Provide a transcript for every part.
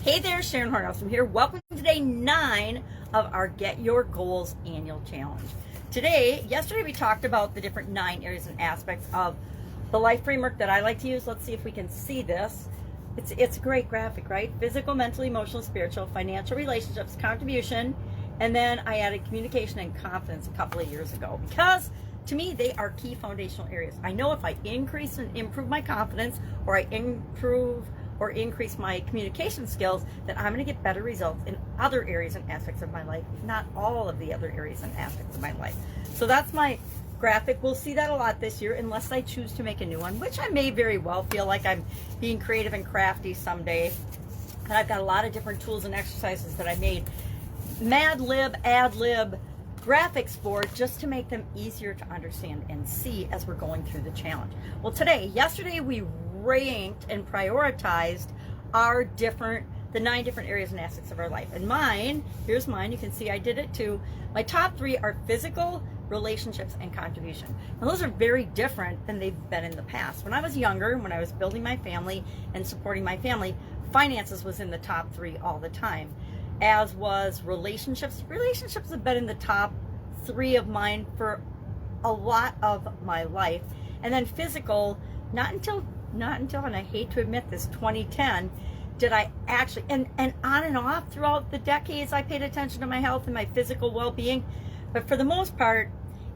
Hey there, Sharon Horne-Ellstrom here. Welcome to day 9 of our Get Your Goals annual challenge. Yesterday we talked about the different 9 areas and aspects of the life framework that I like to use. Let's see if we can see this. It's a great graphic, right? Physical, mental, emotional, spiritual, financial, relationships, contribution, and then I added communication and confidence a couple of years ago because to me they are key foundational areas. I know if I increase and improve my confidence, or I improve or increase my communication skills, then I'm going to get better results in other areas and aspects of my life, if not all of the other areas and aspects of my life. So that's my graphic. We'll see that a lot this year unless I choose to make a new one, which I may very well feel like I'm being creative and crafty someday. And I've got a lot of different tools and exercises that I made Mad Lib, Ad Lib graphics for just to make them easier to understand and see as we're going through the challenge. Well, yesterday we ranked and prioritized the 9 different areas and aspects of our life. And here's mine. You can see I did it too. My top 3 are physical, relationships, and contribution. And those are very different than they've been in the past. When I was younger, when I was building my family and supporting my family, finances was in the top 3 all the time, as was relationships. Relationships have been in the top 3 of mine for a lot of my life. And then physical, not until, and I hate to admit this, 2010, did I actually, and on and off throughout the decades, I paid attention to my health and my physical well-being. But for the most part,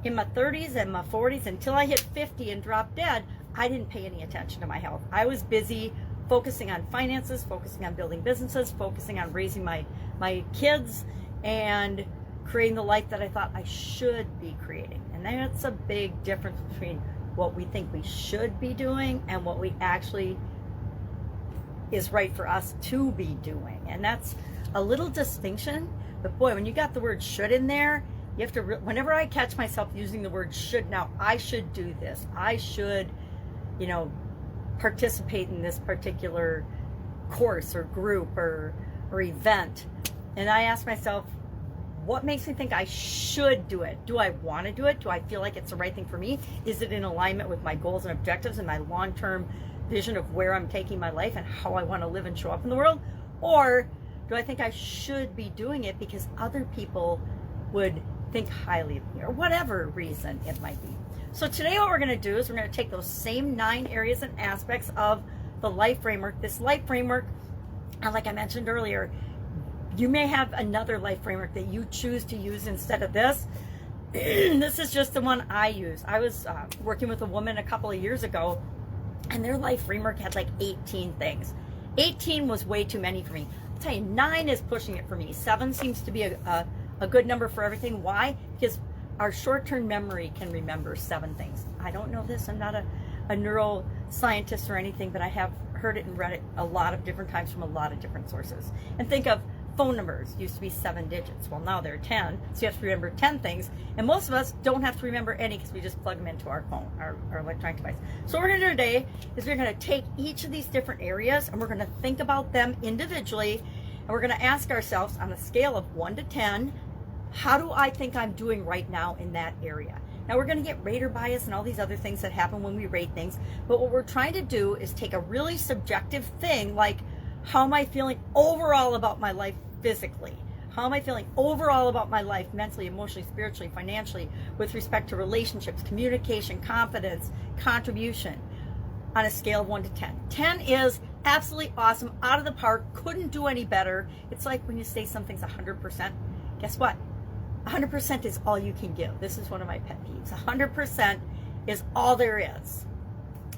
in my 30s and my 40s, until I hit 50 and dropped dead, I didn't pay any attention to my health. I was busy focusing on finances, focusing on building businesses, focusing on raising my kids, and creating the life that I thought I should be creating. And that's a big difference between what we think we should be doing and what we actually is right for us to be doing. And that's a little distinction. But boy, when you got the word should in there, you have to, whenever I catch myself using the word should, now I should do this, I should, participate in this particular course or group or event. And I ask myself, what makes me think I should do it? Do I want to do it? Do I feel like it's the right thing for me? Is it in alignment with my goals and objectives and my long-term vision of where I'm taking my life and how I want to live and show up in the world? Or do I think I should be doing it because other people would think highly of me, or whatever reason it might be? So today what we're going to do is we're going to take those same 9 areas and aspects of the life framework. This life framework, like I mentioned earlier, you may have another life framework that you choose to use instead of this. This is just the one I use. I was working with a woman a couple of years ago, and their life framework had like 18 things. 18 was way too many for me. I'll tell you, 9 is pushing it for me. 7 seems to be a good number for everything. Why? Because our short-term memory can remember 7 things. I don't know this. I'm not a neuroscientist or anything, but I have heard it and read it a lot of different times from a lot of different sources. And think of phone numbers. Used to be 7 digits. Well, now they're 10. So you have to remember 10 things. And most of us don't have to remember any because we just plug them into our phone, our electronic device. So what we're going to do today is we're going to take each of these different areas and we're going to think about them individually. And we're going to ask ourselves on a scale of 1 to 10, how do I think I'm doing right now in that area? Now we're going to get rater bias and all these other things that happen when we rate things. But what we're trying to do is take a really subjective thing like, how am I feeling overall about my life physically? How am I feeling overall about my life mentally, emotionally, spiritually, financially, with respect to relationships, communication, confidence, contribution, on a scale of 1 to 10. 10 is absolutely awesome, out of the park, couldn't do any better. It's like when you say something's 100%. Guess what? 100% is all you can give. This is one of my pet peeves. 100% is all there is,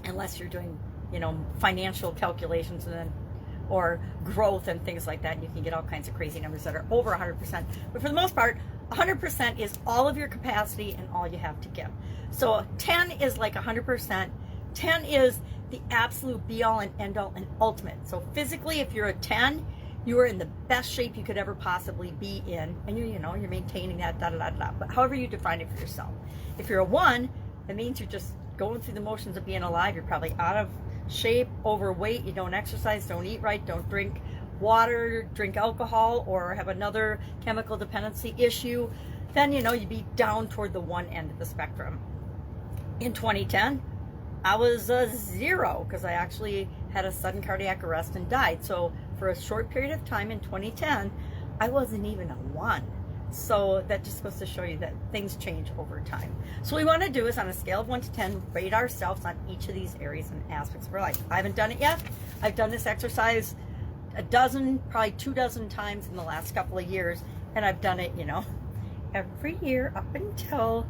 unless you're doing, financial calculations or growth and things like that. And you can get all kinds of crazy numbers that are over 100%. But for the most part, 100% is all of your capacity and all you have to give. So 10 is like 100%. 10 is the absolute be-all and end-all and ultimate. So physically, if you're a 10, you are in the best shape you could ever possibly be in, and you're maintaining that, but however you define it for yourself. If you're a 1, that means you're just going through the motions of being alive. You're probably out of shape, overweight, you don't exercise, don't eat right, don't drink water, drink alcohol, or have another chemical dependency issue. Then you'd be down toward the 1 end of the spectrum. In 2010, I was a 0 because I actually had a sudden cardiac arrest and died. So for a short period of time in 2010, I wasn't even a 1. So that just goes to show you that things change over time. So what we want to do is, on a scale of 1 to 10, rate ourselves on each of these areas and aspects of our life. I haven't done it yet. I've done this exercise a dozen, probably 24 times in the last couple of years, and I've done it, you know, every year up until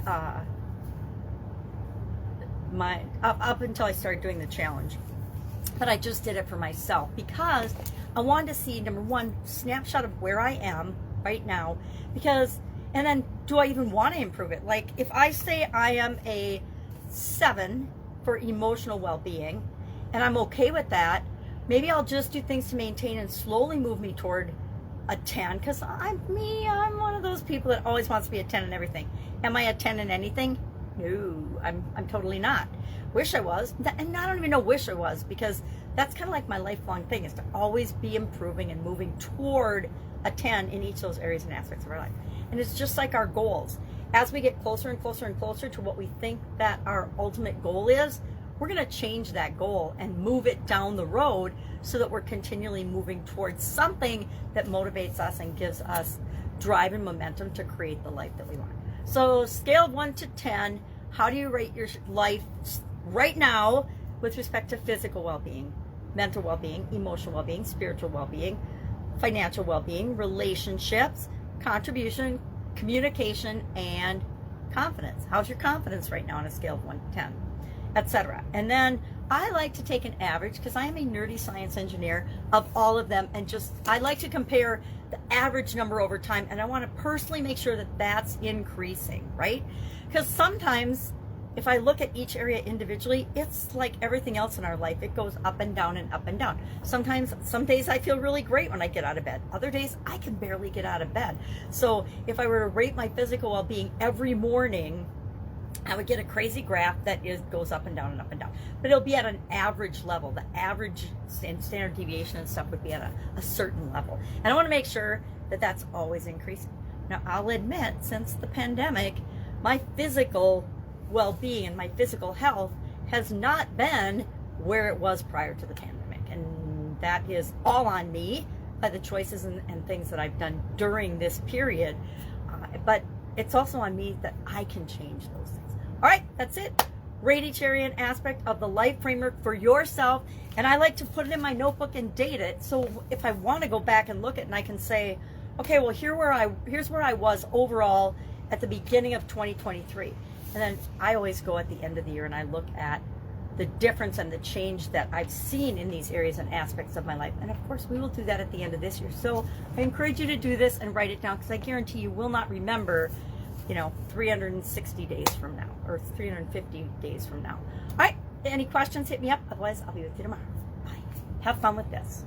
up until I started doing the challenge. But I just did it for myself because I wanted to see, number one, snapshot of where I am right now, because, and then do I even want to improve it? Like, if I say I am a 7 for emotional well-being and I'm okay with that, maybe I'll just do things to maintain and slowly move me toward a 10, because I'm one of those people that always wants to be a 10 in everything. Am I a 10 in anything? No, I'm totally not. Wish I was, and I don't even know wish I was, because that's kind of like my lifelong thing, is to always be improving and moving toward a 10 in each of those areas and aspects of our life. And it's just like our goals. As we get closer and closer and closer to what we think that our ultimate goal is, we're going to change that goal and move it down the road so that we're continually moving towards something that motivates us and gives us drive and momentum to create the life that we want. So, scale of 1 to 10, how do you rate your life right now with respect to physical well-being, mental well-being, emotional well-being, spiritual well-being, financial well-being, relationships, contribution, communication, and confidence? How's your confidence right now on a scale of 1 to 10, etc.? And then I like to take an average, because I am a nerdy science engineer, of all of them, and just I like to compare the average number over time, and I want to personally make sure that that's increasing, right? Because sometimes if I look at each area individually, it's like everything else in our life. It goes up and down and up and down. Sometimes, some days I feel really great when I get out of bed. Other days I can barely get out of bed. So if I were to rate my physical well-being every morning, I would get a crazy graph that goes up and down and up and down. But it'll be at an average level. The average and standard deviation and stuff would be at a certain level. And I want to make sure that that's always increasing. Now, I'll admit, since the pandemic, my physical well-being and my physical health has not been where it was prior to the pandemic. And that is all on me by the choices and things that I've done during this period. But it's also on me that I can change those things. All right, that's it. Rate each area and aspect of the life framework for yourself. And I like to put it in my notebook and date it. So if I want to go back and look at it, and I can say, okay, well, here's where I was overall at the beginning of 2023. And then I always go at the end of the year and I look at the difference and the change that I've seen in these areas and aspects of my life. And of course, we will do that at the end of this year. So I encourage you to do this and write it down, because I guarantee you will not remember, 360 days from now or 350 days from now. All right, any questions, hit me up. Otherwise, I'll be with you tomorrow. Bye. Have fun with this.